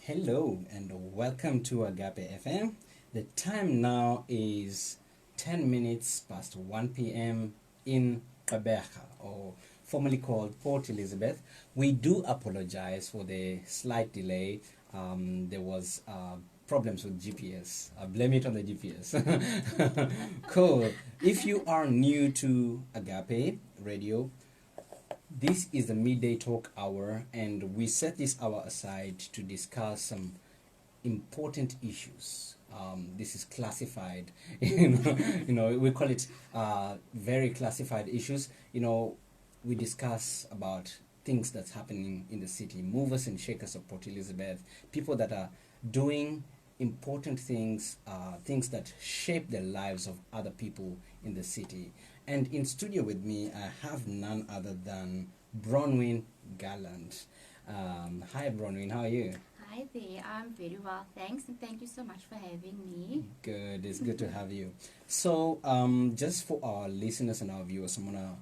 Hello and welcome to Agape FM. The time now is 10 minutes past 1 p.m. in Kariega, or formerly called Port Elizabeth. We do apologize for the slight delay. There was problems with GPS. I blame it on the GPS. Cool. If you are new to Agape Radio, this is the midday talk hour, and we set this hour aside to discuss some important issues. This is classified, we call it very classified issues. We discuss about things that's happening in the city, movers and shakers of Port Elizabeth, people that are doing important things, things that shape the lives of other people in the city. And in studio with me, I have none other than Bronwyn Gallant. Hi, Bronwyn. How are you? Hi there, I'm very well, thanks, and thank you so much for having me. Good. It's good to have you. So, just for our listeners and our viewers, I'm gonna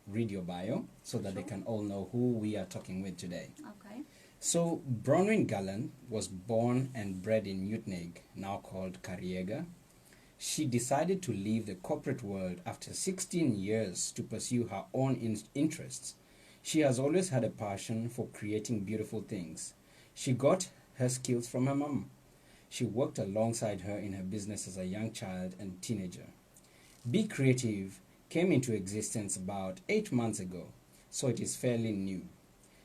read your bio so that they can all know who we are talking with today. Okay. So, Bronwyn Gallant was born and bred in Uitenhage, now called Kariega. She decided to leave the corporate world after 16 years to pursue her own interests. She has always had a passion for creating beautiful things. She got her skills from her mom. She worked alongside her in her business as a young child and teenager. B-Creative came into existence about 8 months ago, so it is fairly new.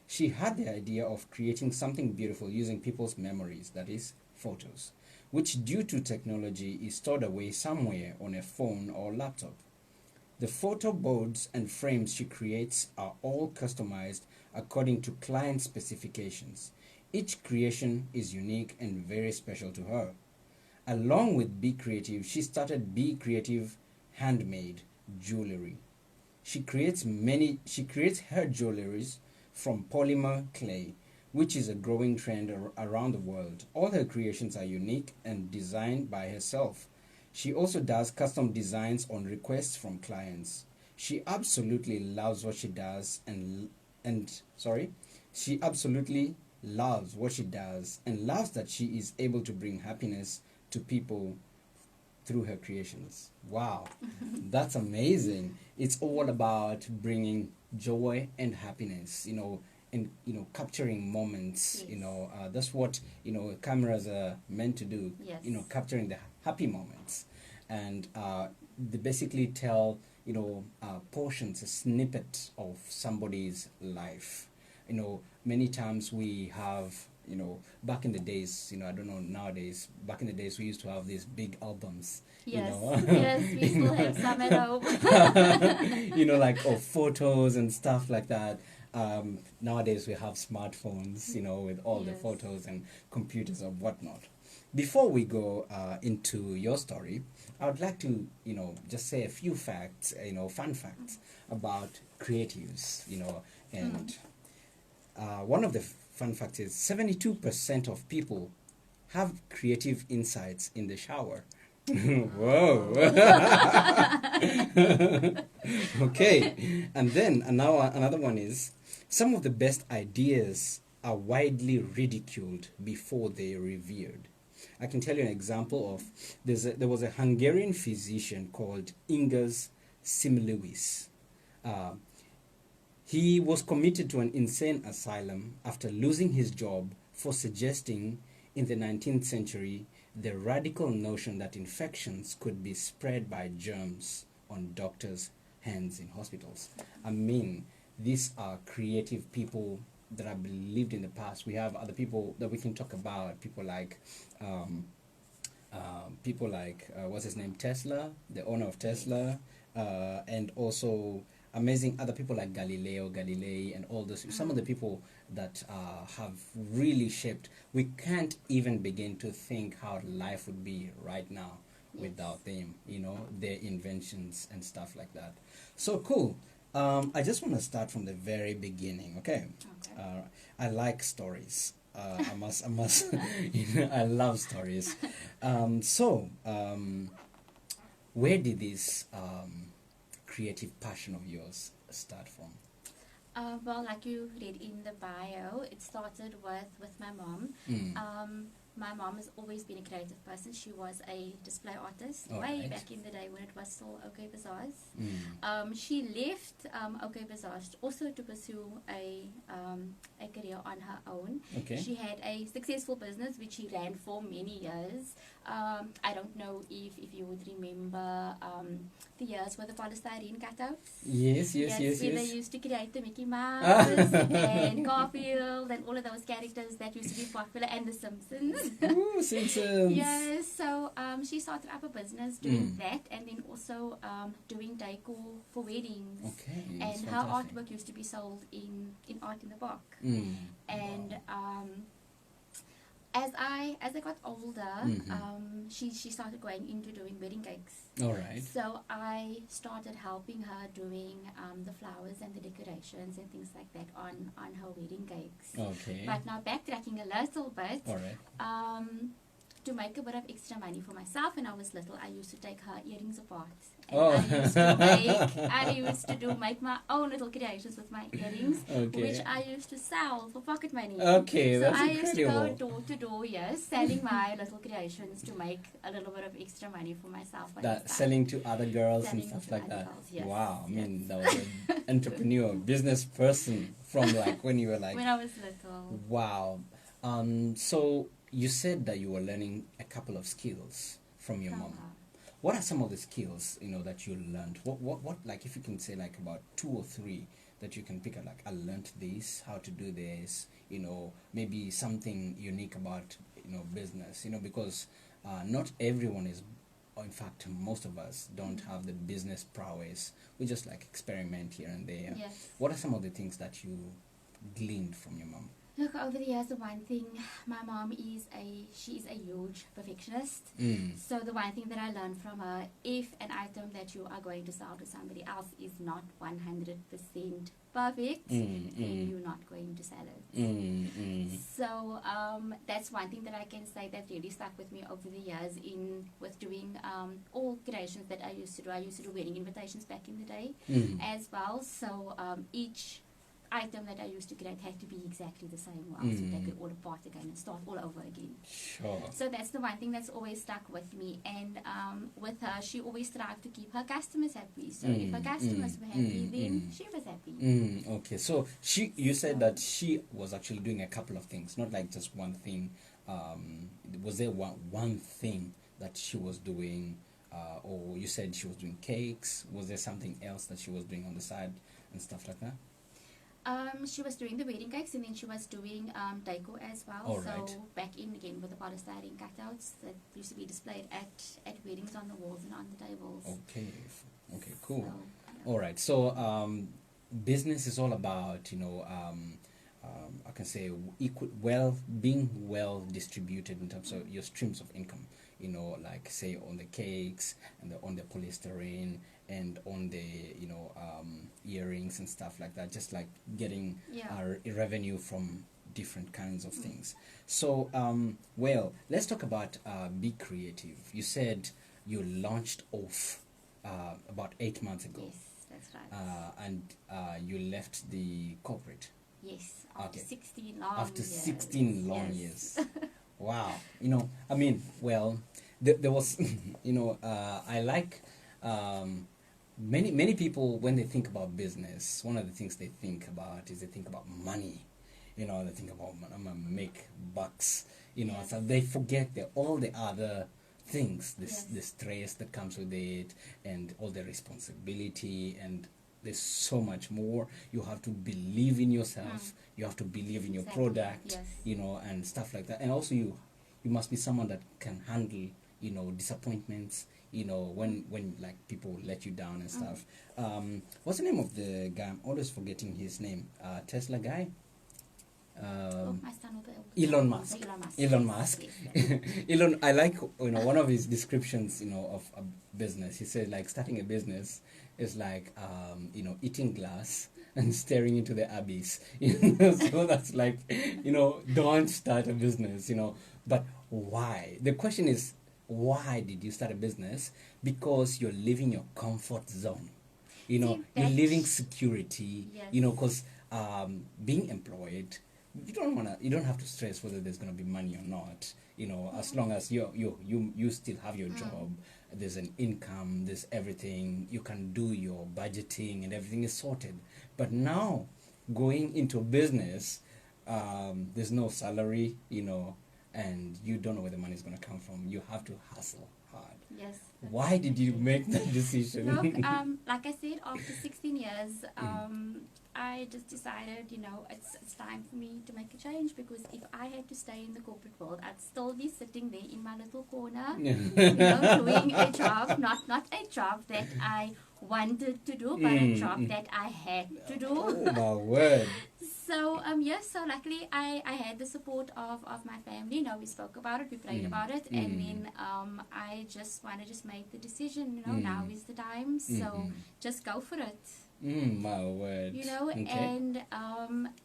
She had the idea of creating something beautiful using people's memories, that is, photos, which due to technology is stored away somewhere on a phone or laptop. The photo boards and frames she creates are all customized according to client specifications. Each creation is unique and very special to her. Along with B-Creative, she started B-Creative Handmade Jewellery. She creates her jewelries from polymer clay, which is a growing trend around the world. All her creations are unique and designed by herself. She also does custom designs on requests from clients. She absolutely loves what she does she absolutely loves what she does and loves that she is able to bring happiness to people through her creations. Wow, that's amazing. It's all about bringing joy and happiness, and capturing moments. Yes. That's what cameras are meant to do. Yes. Capturing the happy moments, and they basically tell portions, a snippet of somebody's life. Many times we have, back in the days, I don't know nowadays, back in the days we used to have these big albums. Yes, yes, we still have some at home. Like of photos and stuff like that. Nowadays we have smartphones, with all the Yes. photos and computers or whatnot. Before we go into your story, I would like to, just say a few facts, fun facts about creatives, and one of the fun facts is 72% of people have creative insights in the shower. Whoa. Okay. And then another one is some of the best ideas are widely ridiculed before they are revered. I can tell you an example of there was a Hungarian physician called Ingas Simlewis. He was committed to an insane asylum after losing his job for suggesting in the 19th century the radical notion that infections could be spread by germs on doctors' hands in hospitals. I mean, these are creative people that I believed in the past. We have other people that we can talk about, people like what's his name, Tesla, the owner of Tesla, and also amazing other people like Galilei, and all this. Some of the people that have really shaped. We can't even begin to think how life would be right now without them. Their inventions and stuff like that. So cool. I just want to start from the very beginning. Okay. I like stories. I must. I love stories. Where did this creative passion of yours start from? Well, like you read in the bio, it started with my mom. My mom has always been a creative person. She was a display artist way back in the day when it was still OK Bazaars. She left OK Bazaars also to pursue a career on her own. She had a successful business which she ran for many years. I don't know if you would remember the years with the polystyrene cutouts. Yes. Where they used to create the Mickey Mouse and Garfield and all of those characters that used to be popular, and the Simpsons. Ooh, Simpsons. Yes, so she started up a business doing that, and then also doing decor for weddings. Okay. And her artwork used to be sold in Art in the Park. And as I got older, she started going into doing wedding cakes. All right. So I started helping her doing the flowers and the decorations and things like that on her wedding cakes. Okay. But now backtracking a little bit. All right. To make a bit of extra money for myself when I was little, I used to take her earrings apart. And I used to make my own little creations with my earrings, which I used to sell for pocket money. Okay, so that's I incredible. used to go door to door, yes, selling my little creations to make a little bit of extra money for myself. Selling to other girls and stuff like that. Girls, yes. Wow, I mean, that was an entrepreneur, business person from like when you were like... When I was little. Wow. So you said that you were learning a couple of skills from your mom. What are some of the skills, that you learned? What like, if you can say like about 2 or 3 that you can pick up, like, I learned this, how to do this, maybe something unique about, business, because not everyone is, or in fact, most of us don't have the business prowess. We just like experiment here and there. Yes. What are some of the things that you gleaned from your mom? Look, over the years, the one thing, my mom is a huge perfectionist. So the one thing that I learned from her, if an item that you are going to sell to somebody else is not 100% perfect, then you're not going to sell it. So that's one thing that I can say that really stuck with me over the years with doing all creations that I used to do. I used to do wedding invitations back in the day as well. So each item that I used to create had to be exactly the same, or else you take it all apart again and start all over again. Sure. So that's the one thing that's always stuck with me. And with her, she always strived to keep her customers happy. So if her customers were happy, then she was happy. Okay, so you said that she was actually doing a couple of things, not like just one thing. Was there one thing that she was doing, or you said she was doing cakes? Was there something else that she was doing on the side and stuff like that? She was doing the wedding cakes, and then she was doing decor as well. All so right. back in again with the polystyrene cutouts that used to be displayed at weddings on the walls and on the tables. Okay, cool. So, all right, so business is all about I can say being well distributed in terms of your streams of income. Like say on the cakes and on the polystyrene and on the earrings and stuff like that, just like getting our revenue from different kinds of things. So let's talk about B-Creative. You said you launched off about 8 months ago. Yes, that's right. And you left the corporate. Yes, after 16 long After years. 16 long years. Wow. I mean, there was, I like, many people, when they think about business, one of the things they think about is they think about money. They think about, I'm going to make bucks, so they forget all the other things, the stress that comes with it, and all the responsibility, and there's so much more. You have to believe in yourself. You have to believe in your product, and stuff like that. And also you must be someone that can handle, disappointments, when like people let you down and stuff. What's the name of the guy? I'm always forgetting his name. Tesla guy? Elon Musk. Elon Musk. Yes. I like one of his descriptions of a business. He said like starting a business is like eating glass and staring into the abyss. So that's like don't start a business. But why? The question is, why did you start a business? Because you're living your comfort zone. You're living security. Yes. Because being employed, you don't have to stress whether there's gonna be money or not. You know, as long as you still have your job, there's an income, there's everything. You can do your budgeting and everything is sorted. But now, going into business, there's no salary, you know, and you don't know where the money is gonna come from. You have to hustle hard. Yes. Why did you make that decision? Look, like I said, after 16 years, I just decided, you know, it's time for me to make a change, because if I had to stay in the corporate world, I'd still be sitting there in my little corner, you know, doing a job, not a job that I wanted to do, but a job that I had to do. Oh my word. So, yes, so luckily I had the support of my family. You know, we spoke about it, we prayed about it, and then I just made the decision, you know, now is the time, so just go for it. My word. You know, Okay. and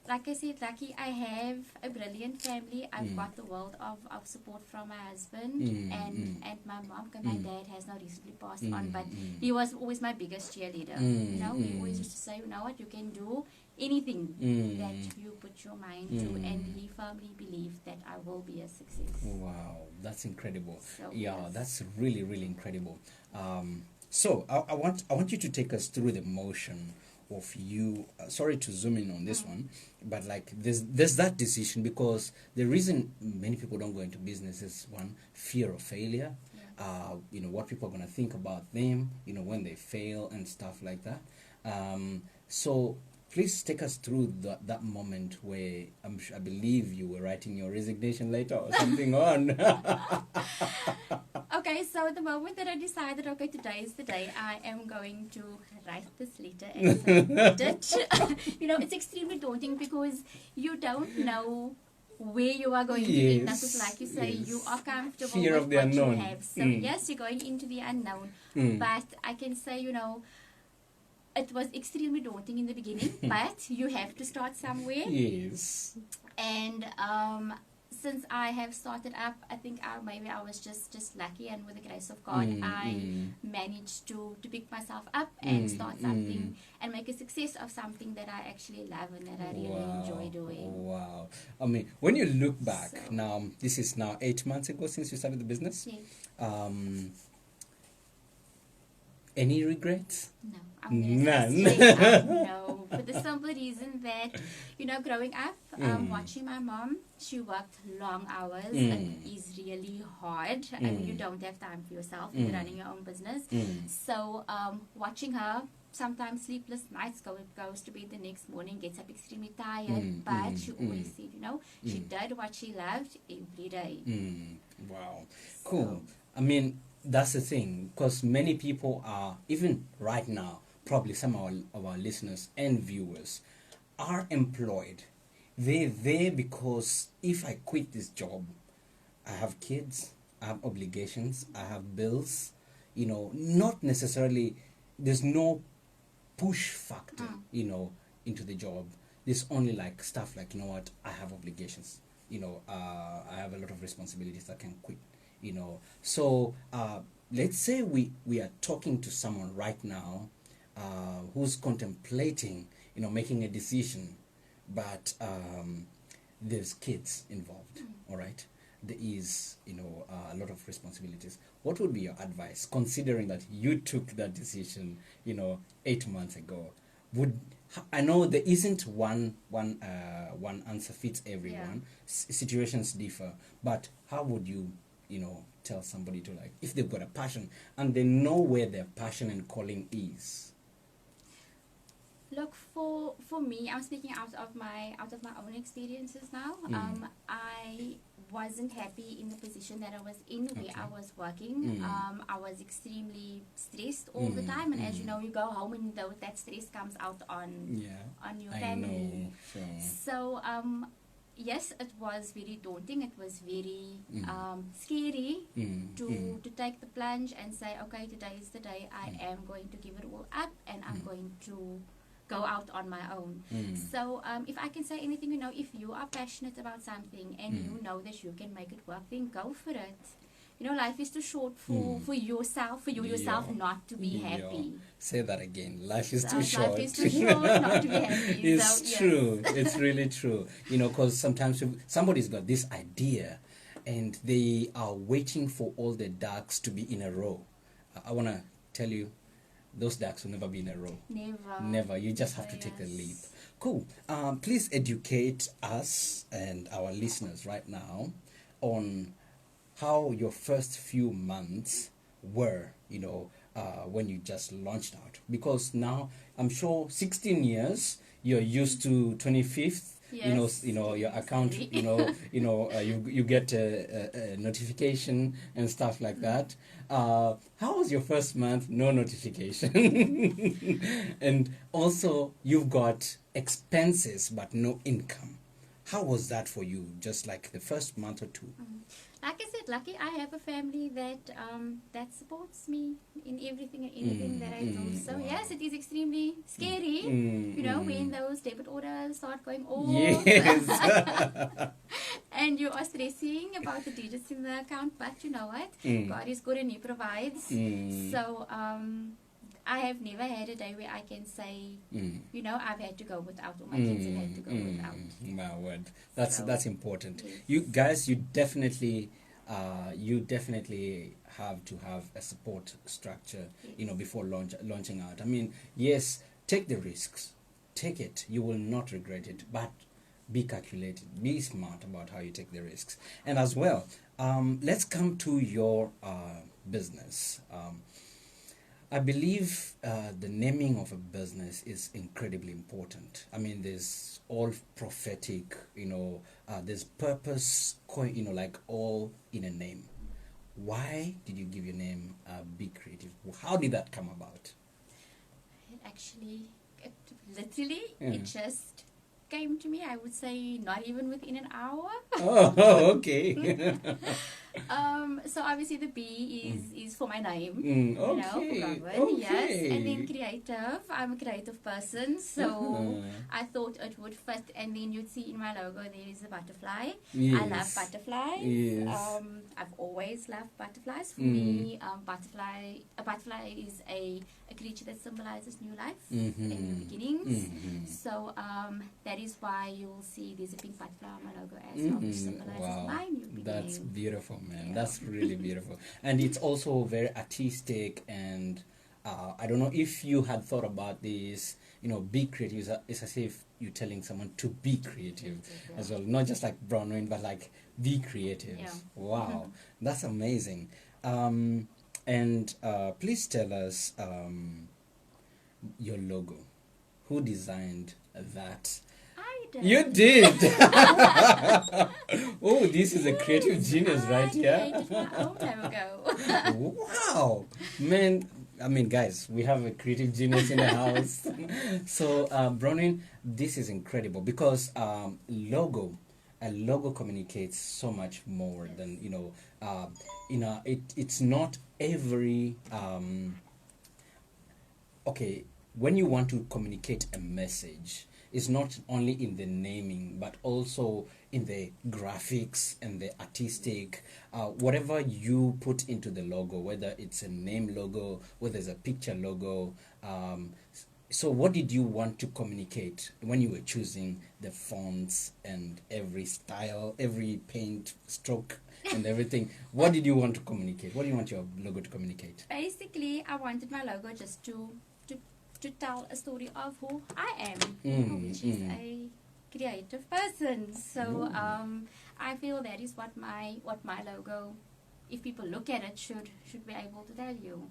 like I said, lucky I have a brilliant family. I've got the world of support from my husband and my mom, because my dad has now recently passed on, but he was always my biggest cheerleader. You know, he always used to say, you know what, you can do anything that you put your mind to, and he firmly believed that I will be a success. Wow, that's incredible. So, Yeah, yes. that's really, really incredible. So I want you to take us through the motion of you. Sorry to zoom in on this one, but like there's that decision, because the reason many people don't go into business is, one, fear of failure. You know, what people are gonna think about them, you know, when they fail and stuff like that. So please take us through that moment where I believe you were writing your resignation letter or something on. Okay, so the moment that I decided, okay, today is the day, I am going to write this letter and submit it. You know, it's extremely daunting, because you don't know where you are going to end up. Because like you say, you are comfortable Fear with of the what unknown. you have. So yes, you're going into the unknown. But I can say, you know, it was extremely daunting in the beginning, but you have to start somewhere. Yes. And since I have started up, I think maybe I was just lucky, and with the grace of God, I managed to pick myself up and start something and make a success of something that I actually love and that I really enjoy doing. Wow. I mean, when you look back, So- now, this is now 8 months ago since you started the business. Yes. Any regrets? No, I'm gonna None. say straight up no, for the simple reason that, you know, growing up, watching my mom, she worked long hours. It is really hard. I mean, you don't have time for yourself. You're running your own business. So, watching her, sometimes sleepless nights, goes to bed the next morning, gets up extremely tired, but she always said, you know, she did what she loved every day. Wow. Cool. I mean, that's the thing, because many people are, even right now, probably some of our listeners and viewers are employed. They're there because if I quit this job, I have kids, I have obligations, I have bills, you know, not necessarily, there's no push factor, you know, into the job. There's only like stuff like, you know what, I have obligations, you know, I have a lot of responsibilities, I can quit, you know. So let's say we are talking to someone right now who's contemplating, you know, making a decision, but there's kids involved, all right? There is, you know, a lot of responsibilities. What would be your advice, considering that you took that decision, you know, 8 months ago? I know there isn't one answer fits everyone. Situations differ, but how would you, you know, tell somebody to, like, if they've got a passion and they know where their passion and calling is? Look, for me, I'm speaking out of my own experiences now. I wasn't happy in the position that I was in, where I was working. I was extremely stressed all the time, and as you know, you go home and that stress comes out on your family. I know. So yes, it was very daunting. It was very scary to take the plunge and say, okay, today is the day. I am going to give it all up, and I'm going to go out on my own. So if I can say anything, you know, if you are passionate about something and you know that you can make it work, then go for it. life is too short for yourself, yourself not to be happy. Say that again. Life is too Life short. is too short not to be happy. It's So, true. yes. It's really true. Because sometimes somebody's got this idea and they are waiting for all the ducks to be in a row. I want to tell you, those ducks will never be in a row. Never. You just have to take the leap. Cool. Please educate us and our listeners right now on how your first few months were, when you just launched out. Because now, I'm sure 16 years, you're used to 25th. Yes. Your account, you get a notification and stuff like that. How was your first month? No notification. And also, you've got expenses but no income. How was that for you, just like the first month or two? Like I said, lucky I have a family that supports me in everything and anything that I do. So yes, it is extremely scary, when those debit orders start going off. Yes. And you are stressing about the digits in the account, but you know what? God is good and He provides. So I have never had a day where I can say, I've had to go without, or my kids have had to go without. My word, that's important. Yes. You guys, you definitely have to have a support structure, before launching out. I mean, yes, take the risks, take it. You will not regret it, but be calculated, be smart about how you take the risks. And as well, let's come to your business. I believe the naming of a business is incredibly important. I mean, there's all prophetic, there's purpose, like all in a name. Why did you give your name B-Creative? How did that come about? It just came to me, I would say, not even within an hour. Oh, okay. So obviously the B is for my name, Okay. for Bronwyn, yes. And then creative, I'm a creative person, so I thought it would fit. And then you'd see in my logo there is a butterfly. Yes. I love butterflies. Yes. I've always loved butterflies. For me, a butterfly is a creature that symbolizes new life and new beginnings. So that is why you'll see there's a pink butterfly on my logo as well, which symbolizes my new beginning. That's beautiful, man. That's really beautiful. And it's also very artistic, and I don't know if you had thought about this, be creative. It's as if you're telling someone to be creative as well. Not just like Bronwyn, but like be creative. Yeah. Wow. That's amazing. And please tell us your logo. Who designed that? I did. You did. Oh, this is a creative genius right here. I created my own logo. Wow, man. I mean, guys, we have a creative genius in the house. So, Bronwyn, this is incredible because a logo communicates so much more than it's not every okay. When you want to communicate a message, it's not only in the naming, but also in the graphics and the artistic, whatever you put into the logo, whether it's a name logo, whether it's a picture logo. So what did you want to communicate when you were choosing the fonts and every style, every paint stroke and everything? What did you want to communicate? What do you want your logo to communicate? Basically, I wanted my logo just to tell a story of who I am, which is a creative person. So I feel that is what my logo, if people look at it, should be able to tell you.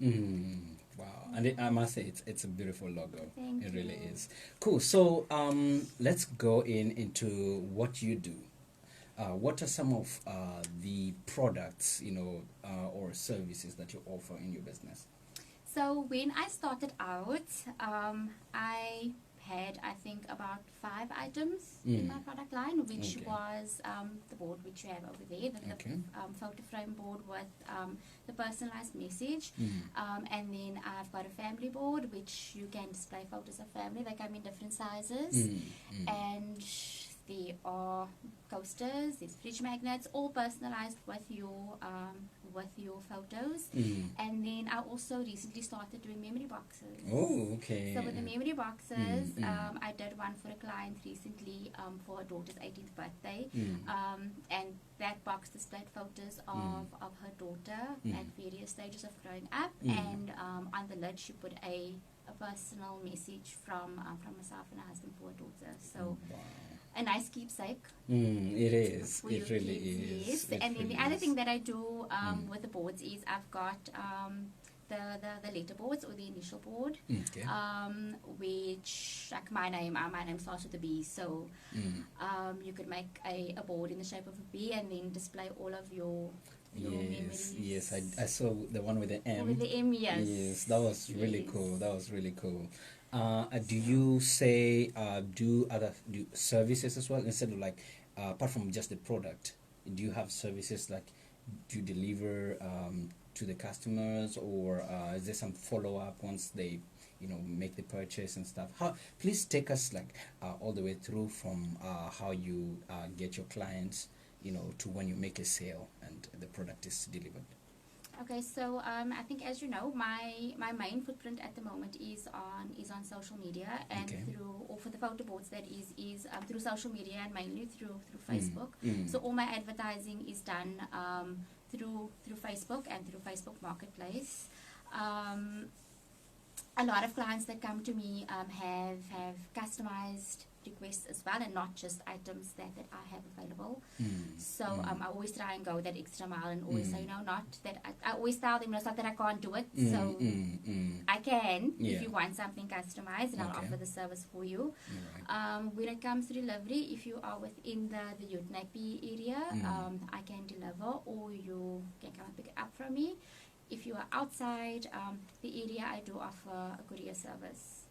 Wow, and I must say it's a beautiful logo. Thank you. It really is. Cool. So let's go into what you do. What are some of the products, or services that you offer in your business? So when I started out, I had, I think, about 5 items in my product line, which was the board which you have over there, the photo frame board with the personalized message. And then I've got a family board, which you can display photos of family. They come in different sizes. And there are coasters, there's fridge magnets, all personalized with your photos. And then I also recently started doing memory boxes. Oh, okay. So with the memory boxes, I did one for a client recently for her daughter's 18th birthday. And that box displayed photos of her daughter at various stages of growing up. And on the lid she put a personal message from myself and her husband for her daughter. So a nice keepsake. It is. For It your really kids, is. yes. And then the other thing that I do with the boards is I've got the letter boards or the initial board, Okay. which, like my name starts with a B, so you could make a board in the shape of a B and then display all of your memories. Yes, I saw the one with the M. With the M, yes. Yes, that was really Yes. cool. That was really cool. Do you say do services as well instead of like apart from just the product? Do you have services like do you deliver to the customers, or is there some follow up once they make the purchase and stuff? Please take us like all the way through from how you get your clients to when you make a sale and the product is delivered. Okay, so I think, as you know, my main footprint at the moment is on social media, and Okay. for the photo boards, that is through social media and mainly through Facebook. So all my advertising is done through Facebook and through Facebook Marketplace. A lot of clients that come to me have customized requests as well, and not just items that I have available. So I always try and go that extra mile and always say, not that I always tell them, it's not that I can't do it, so I can if you want something customized, and I'll offer the service for you. Right. When it comes to delivery, if you are within the Uitenhage area, I can deliver, or you can come and pick it up from me. If you are outside the area, I do offer a courier service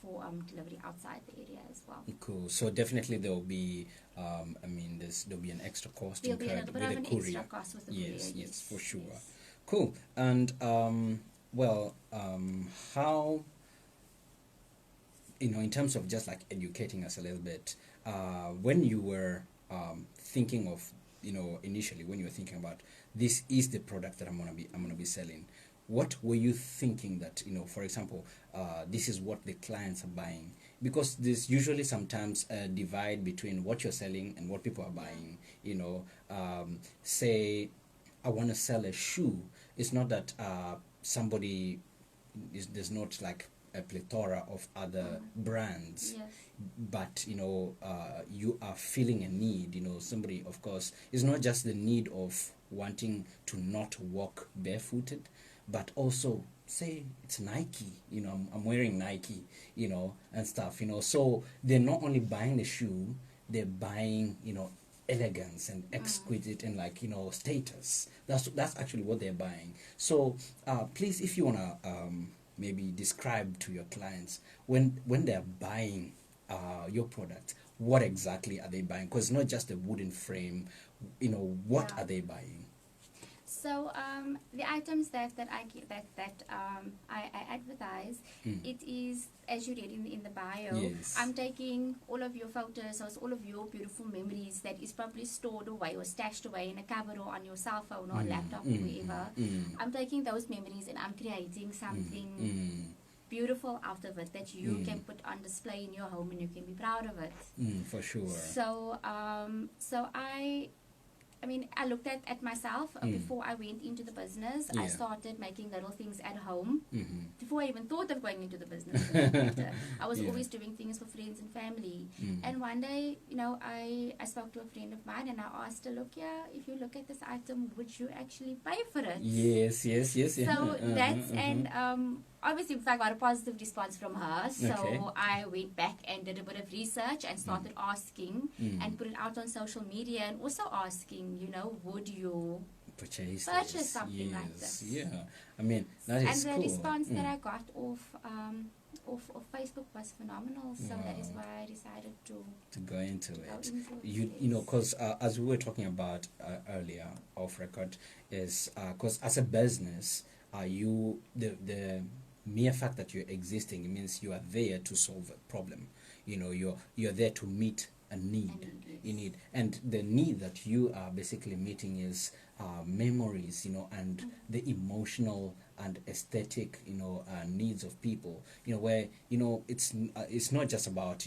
for delivery outside the area as well. Cool. So definitely there will be, there'll be an extra cost There'll be a incurred little bit with of the an courier. extra cost with the courier. Yes, for sure. Yes. Cool. And how, in terms of just like educating us a little bit, when you were thinking of, initially when you were thinking about this is the product that I'm gonna be selling, what were you thinking that, for example, this is what the clients are buying? Because there's usually sometimes a divide between what you're selling and what people are buying. Say I want to sell a shoe. It's not that there's not like a plethora of other brands. Yes. But you are feeling a need. Somebody, of course, it's not just the need of wanting to not walk barefooted, but also say it's Nike, I'm wearing Nike, and stuff, so they're not only buying the shoe, they're buying, elegance and exquisite and like, status. That's actually what they're buying. So please, if you want to maybe describe to your clients when they're buying your product, what exactly are they buying? Because it's not just a wooden frame, what are they buying? So the items that I advertise, it is, as you read in the bio, Yes. I'm taking all of your photos, or all of your beautiful memories that is probably stored away or stashed away in a cupboard or on your cell phone or laptop or wherever. I'm taking those memories and I'm creating something beautiful out of it that you can put on display in your home and you can be proud of it. For sure. So I looked at myself before I went into the business. Yeah. I started making little things at home before I even thought of going into the business. I was always doing things for friends and family. And one day, I spoke to a friend of mine and I asked her, look, if you look at this item, would you actually pay for it? Yes. So that's, and obviously I got a positive response from her. So Okay. I went back and did a bit of research and started asking and put it out on social media and also asking, would you purchase this. Something like this? Yeah, that is and cool. the response that I got off Facebook was phenomenal. So that is Wow. why I decided to go into it. Yes. Because as we were talking about earlier off record, is because as a business, the mere fact that you're existing, it means you are there to solve a problem. You're there to meet a need. Yes. You need, and the need that you are basically meeting is memories, and the emotional and aesthetic, needs of people. Where it's not just about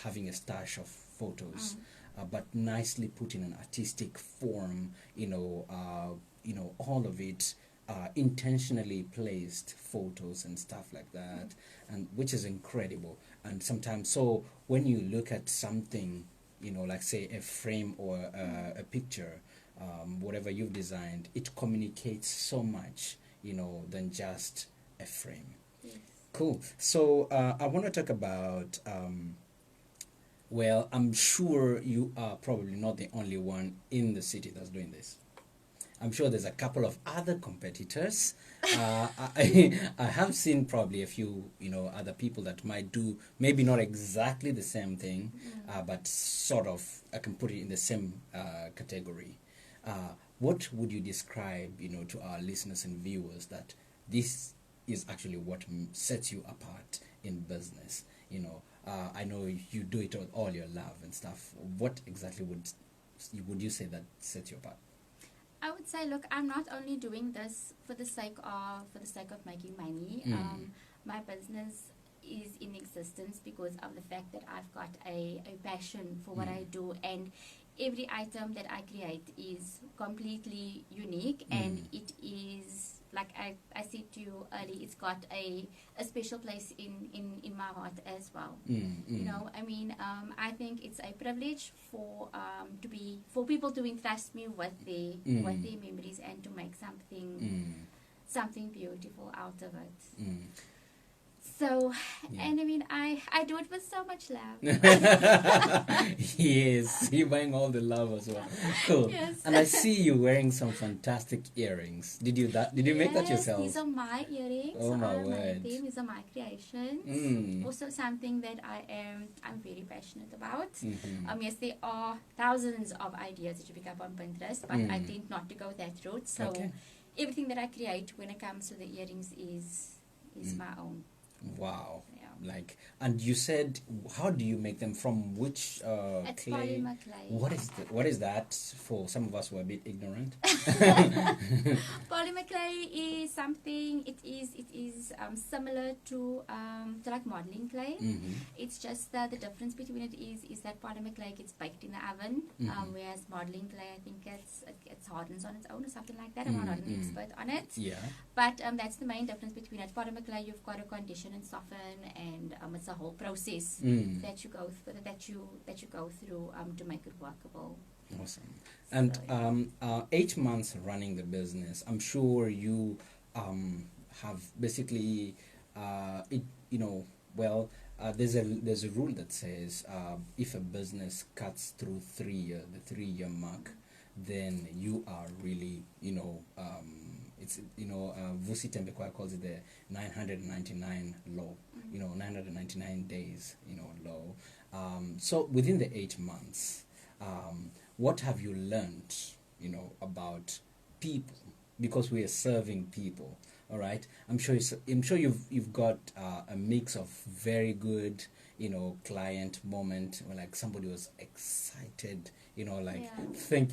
having a stash of photos, but nicely put in an artistic form. All of it. Intentionally placed photos and stuff like that, and which is incredible. And sometimes, so when you look at something, like say a frame or a picture, whatever you've designed, it communicates so much, than just a frame. Yes. Cool. So I want to talk about. Well, I'm sure you are probably not the only one in the city that's doing this. I'm sure there's a couple of other competitors. I have seen probably a few, other people that might do maybe not exactly the same thing, but sort of, I can put it in the same category. What would you describe, to our listeners and viewers that this is actually what sets you apart in business? I know you do it with all your love and stuff. What exactly would you say that sets you apart? I would say, look, I'm not only doing this for the sake of making money. My business is in existence because of the fact that I've got a passion for what I do, and every item that I create is completely unique, and it is, like I said to you earlier, it's got a special place in my heart as well. I think it's a privilege for people to entrust me with their memories and to make something beautiful out of it. So, and I do it with so much love. Yes, you're buying all the love as well. Cool. Yes. And I see you wearing some fantastic earrings. Did you make that yourself? These are my earrings. Oh my I word. made them. These are my creations. Also something that I'm very passionate about. Yes, there are thousands of ideas that you pick up on Pinterest, but I tend not to go that route. So everything that I create when it comes to the earrings is my own. Wow. Yeah. And you said, how do you make them? From which It's clay? polymer clay. What is that for some of us who are a bit ignorant? Polymer clay is something. It is similar to like modeling clay. It's just that the difference between it is that polymer clay gets baked in the oven, whereas modeling clay, I think it hardens on its own or something like that. I'm not an expert on it. Yeah. But that's the main difference between it. Polymer clay, you've got to condition and soften, and it's a whole process that you go through to make it workable. Awesome. And 8 months running the business, I'm sure you have basically there's a rule that says if a business cuts through the 3-year mark, then you are really it's Vusi Tembekwa calls it the 999 law, 999 days law. So within the 8 months, what have you learned about people, because we are serving people? All right, I'm sure you've got a mix of very good client moment, or like somebody was excited, thank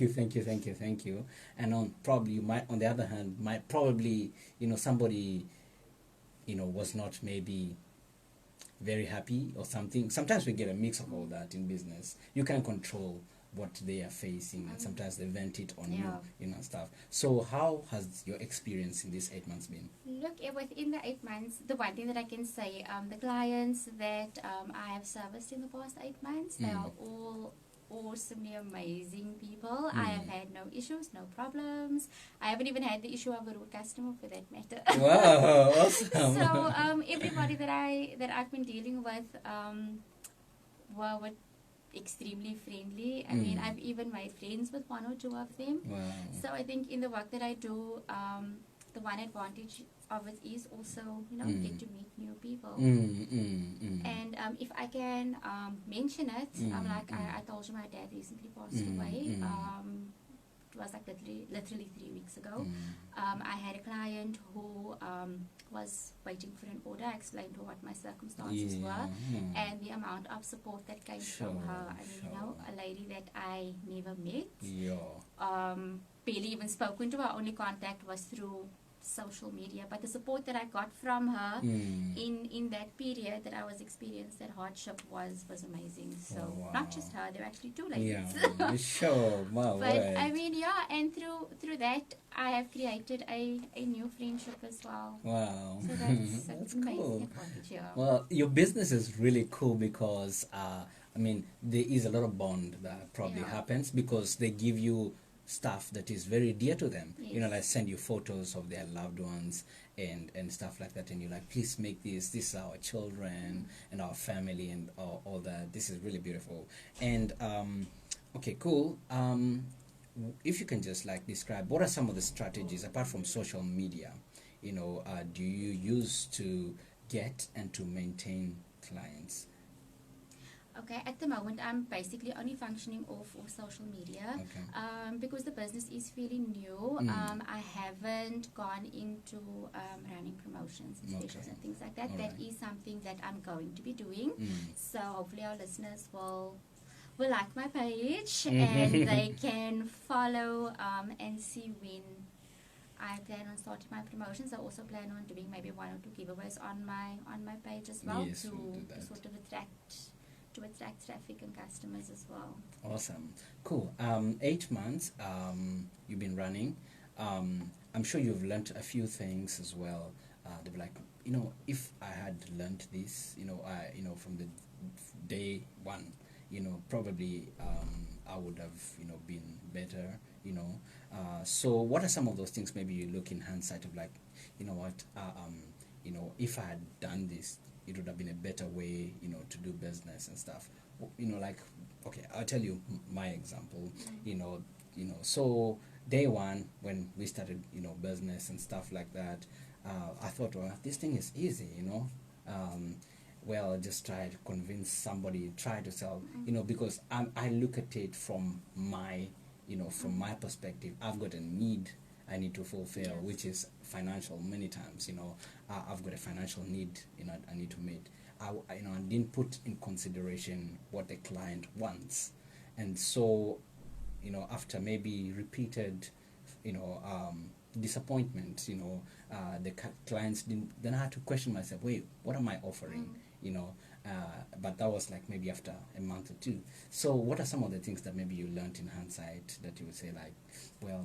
you, and probably you might, on the other hand, might probably somebody was not maybe very happy or something. Sometimes we get a mix of all that in business. You can't control what they are facing, and sometimes they vent it on you, stuff. So how has your experience in these 8 months been? Look, within the 8 months, the one thing that I can say, the clients that I have serviced in the past 8 months, they are all awesomely amazing people. I have had no issues, no problems. I haven't even had the issue of a rude customer, for that matter. Wow, awesome. So everybody that I've been dealing with were extremely friendly. I mean, I've even made friends with 1 or 2 of them. Wow. So I think in the work that I do, the one advantage of it is also, get to meet new people. And if I can mention it, I told you my dad recently passed away. was like literally 3 weeks ago. I had a client who was waiting for an order. I explained to her what my circumstances were and the amount of support that came from her. I mean, you know, a lady that I never met, barely even spoken to her. Only contact was through social media, but the support that I got from her in that period that I was experiencing that hardship was amazing. So not just her, there were actually two ladies. Wow. But I mean, and through that I have created a new friendship as well. Wow. So that's amazing cool. advantage, Well, your business is really cool because I mean, there is a lot of bond that probably happens because they give you stuff that is very dear to them. Yes. You know, like send you photos of their loved ones and stuff like that, and you're like, please make this is our children and our family and all that. This is really beautiful. And okay, cool. If you can just like describe what are some of the strategies apart from social media, you know, do you use to get and to maintain clients? Okay, at the moment I'm basically only functioning off social media because the business is fairly new. I haven't gone into running promotions and specials and things like that. That is something that I'm going to be doing. So hopefully our listeners will like my page and they can follow and see when I plan on starting my promotions. I also plan on doing maybe 1 or 2 giveaways on my page as well to sort of attract traffic and customers as well. Awesome. Cool. 8 months you've been running. I'm sure you've learned a few things as well. They'll be like, you know, if I had learned this, you know, from the day one, you know, probably I would have, you know, been better, you know. So what are some of those things maybe you look in hindsight of like, you know what, you know, if I had done this, it would have been a better way, you know, to do business and stuff. You know, like, okay, I'll tell you my example. You know, so day one when we started, you know, business and stuff like that, I thought, well, this thing is easy, you know. Well, just try to convince somebody, try to sell, you know, because I look at it from my, you know, from my perspective. I've got a need I need to fulfill, which is financial. Many times, you know, I've got a financial need, you know, I need to meet. You know, I didn't put in consideration what the client wants, and so, you know, after maybe repeated, you know, disappointment, you know, the clients didn't. Then I had to question myself. Wait, what am I offering? You know, but that was like maybe after a month or two. So, what are some of the things that maybe you learned in hindsight that you would say like, well,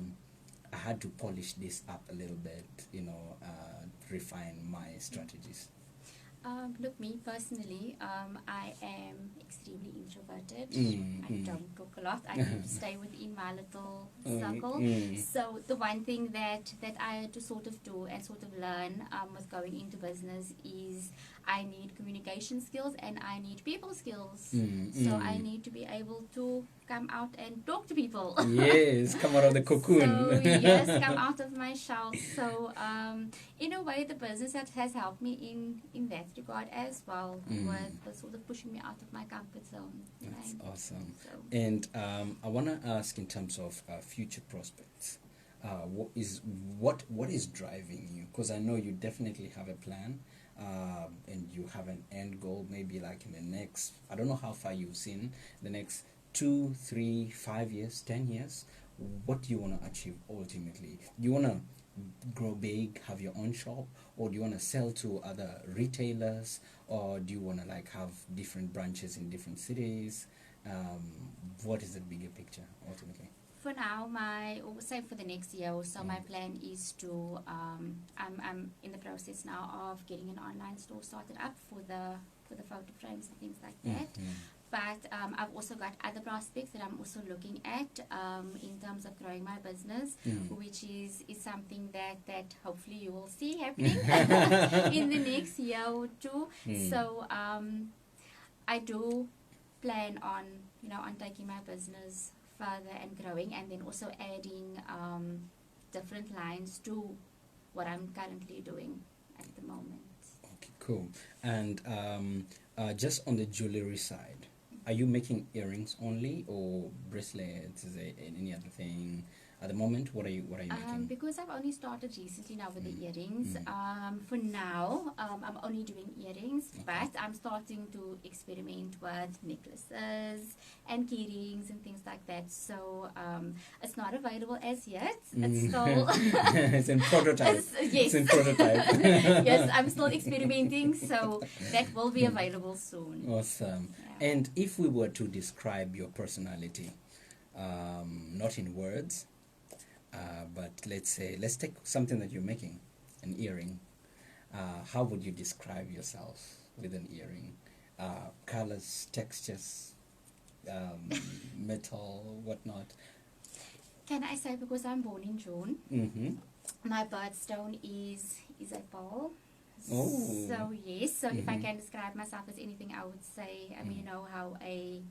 I had to polish this up a little bit, you know, refine my strategies? Look, me personally, I am extremely introverted. I don't talk a lot. I need to stay within my little circle. So the one thing that I had to sort of do and sort of learn with going into business is I need communication skills and I need people skills. So I need to be able to come out and talk to people. Yes, come out of the cocoon. So yes, come out of my shell. So in a way, the business has helped me in that regard as well, with sort of pushing me out of my comfort zone. That's right? awesome. So. And I want to ask in terms of future prospects, what is driving you? Because I know you definitely have a plan. And you have an end goal, maybe like in the next, I don't know how far you've seen, the next 2, 3, 5 years, 10 years. What do you want to achieve ultimately? Do you want to grow big, have your own shop, or do you want to sell to other retailers, or do you want to like have different branches in different cities? What is the bigger picture ultimately? For now, say for the next year or so, my plan is to, I'm in the process now of getting an online store started up for the photo frames and things like that. But I've also got other prospects that I'm also looking at in terms of growing my business, which is something that hopefully you will see happening in the next year or two. So I do plan on, you know, on taking my business further and growing, and then also adding different lines to what I'm currently doing at the moment. Okay, cool. And just on the jewelry side, are you making earrings only, or bracelets, is there any other thing at the moment? What are you making? Because I've only started recently now with the earrings. For now, I'm only doing earrings, but I'm starting to experiment with necklaces and key rings and things like that. So it's not available as yet. It's still it's in prototype. Yes. It's in prototype. Yes, I'm still experimenting, so that will be available soon. Awesome. Yeah. And if we were to describe your personality, not in words, but let's take something that you're making, an earring. How would you describe yourself with an earring? Colors, textures, metal, whatnot. Can I say, because I'm born in June, Mm-hmm. my birthstone is a pearl. Oh. So yes, so if I can describe myself as anything, I would say, you know how a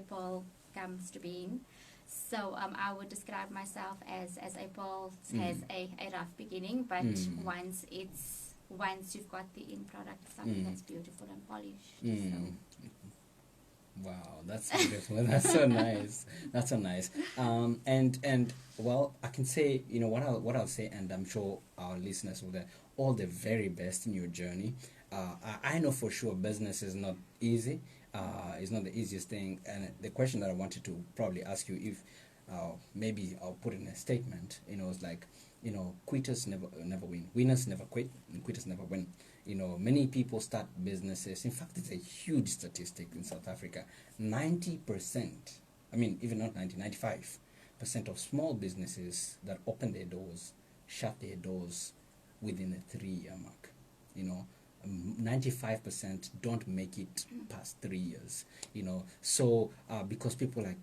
pearl comes to being. So I would describe myself as a pearl has a rough beginning, but once you've got the end product, something that's beautiful and polished. So. Wow, that's beautiful. That's so nice. That's so nice. And well, I can say, you know, what I'll say, and I'm sure our listeners will get all the very best in your journey. I know for sure business is not easy. It's not the easiest thing. And the question that I wanted to probably ask you, if maybe I'll put in a statement, you know, it's like, you know, quitters never win. Winners never quit, and quitters never win. You know, many people start businesses. In fact, it's a huge statistic in South Africa. 90%, I mean, even not 90, 95% of small businesses that open their doors, shut their doors within a 3-year mark. You know, 95% don't make it past 3 years. You know, so because people like,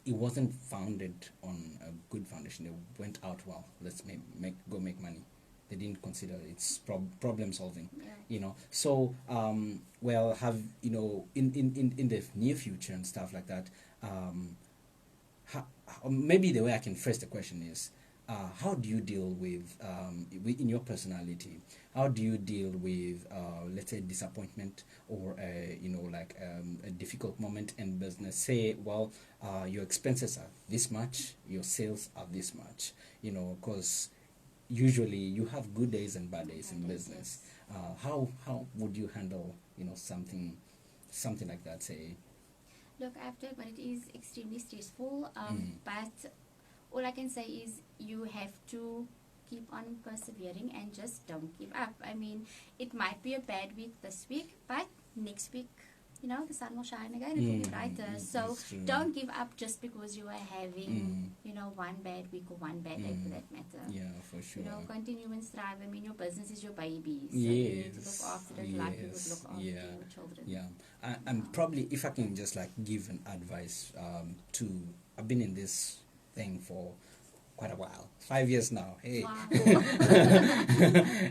it wasn't founded on a good foundation. They went out, well, let's go make money. They didn't consider it's problem solving, you know. So, well, have, you know, in the near future and stuff like that, maybe the way I can phrase the question is, how do you deal with, in your personality, how do you deal with, let's say, disappointment or, you know, like a difficult moment in business? Say, well, your expenses are this much, your sales are this much, you know, because usually you have good days and bad days in business. How would you handle, you know, something like that? Say, look, after, but it is extremely stressful. But all I can say is you have to keep on persevering and just don't give up. I mean, it might be a bad week this week, but next week, you know, the sun will shine again. It will be brighter. So don't give up just because you are having, you know, one bad week or one bad day for that matter. Yeah, for sure. You know, continue and strive. I mean, your business is your baby. So yes. you need to look after it like you would look after your children. Yeah. And probably, if I can just like give an advice I've been in this thing for quite a while, 5 years now. Hey. Wow.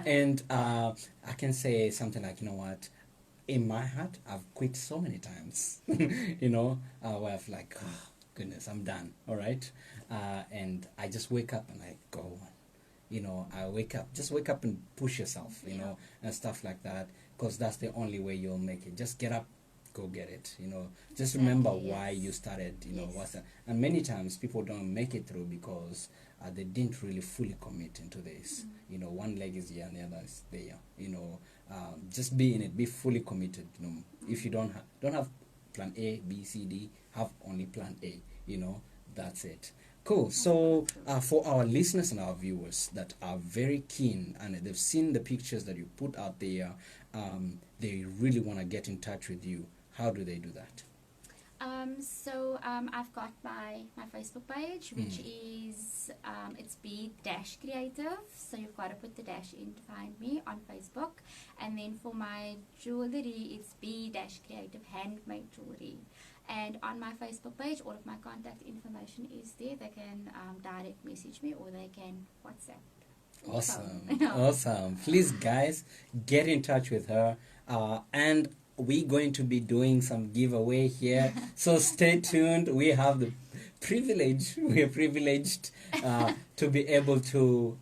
And I can say something like, you know what? In my heart, I've quit so many times, you know, where I've like, oh, goodness, I'm done, all right? And I just wake up and I go, you know, just wake up and push yourself, you know, and stuff like that, because that's the only way you'll make it. Just get up, go get it, you know. Just remember why you started, you know, what's that. And many times people don't make it through because they didn't really fully commit into this. You know, one leg is here and the other is there, you know. Just be in it, be fully committed, you know. If you don't have plan A, B, C, D, have only plan A, you know. That's it. Cool. So for our listeners and our viewers that are very keen and they've seen the pictures that you put out there, they really want to get in touch with you, how do they do that? So I've got my Facebook page, which is it's B-Creative. So you've got to put the dash in to find me on Facebook. And then for my jewellery, it's B-Creative Handmade Jewellery. And on my Facebook page, all of my contact information is there. They can direct message me or they can WhatsApp. Awesome. Awesome. Please, guys, get in touch with her. And we're going to be doing some giveaway here. So stay tuned. We have the privilege. We are privileged to be able to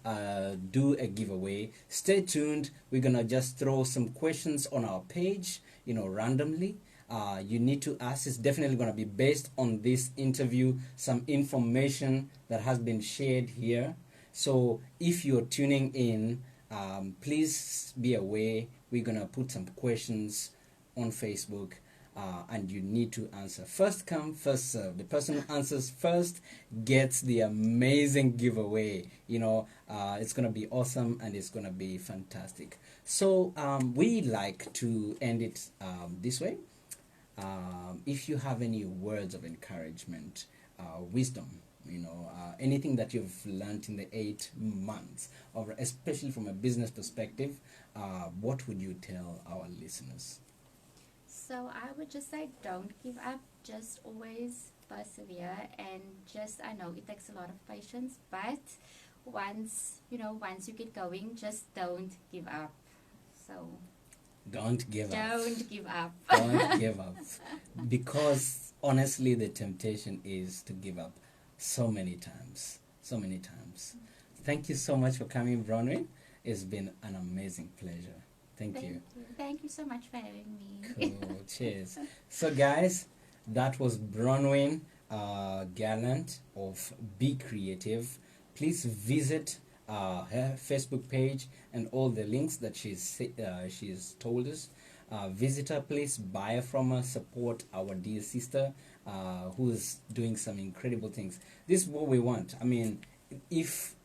do a giveaway. Stay tuned. We're going to just throw some questions on our page, you know, randomly. you need to ask. It's definitely going to be based on this interview, some information that has been shared here. So if you're tuning in, please be aware. We're going to put some questions on Facebook, and you need to answer. First come, first serve. The person who answers first gets the amazing giveaway. It's going to be awesome, and it's going to be fantastic. So we like to end it this way. If you have any words of encouragement, wisdom, anything that you've learned in the 8 months, or especially from a business perspective, what would you tell our listeners? So I would just say, don't give up. Just always persevere, and I know it takes a lot of patience, but once you get going, just don't give up. So don't give up. Don't give up. Don't give up. Because honestly, the temptation is to give up so many times. So many times. Thank you so much for coming, Bronwyn. It's been an amazing pleasure. Thank you. Thank you so much for having me. Cool. Cheers. So, guys, that was Bronwyn Gallant of B-Creative. Please visit her Facebook page and all the links that she's told us. Visit her, please buy from her, support our dear sister who's doing some incredible things. This is what we want. I mean, if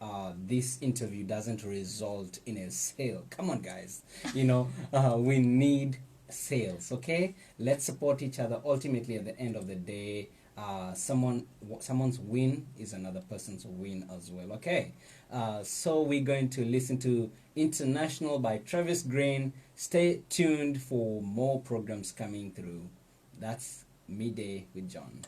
this interview doesn't result in a sale, come on guys, we need sales. Okay, let's support each other. Ultimately, at the end of the day, someone's win is another person's win as well. Okay, so we're going to listen to International by Travis Green. Stay tuned for more programs coming through. That's Midday with John.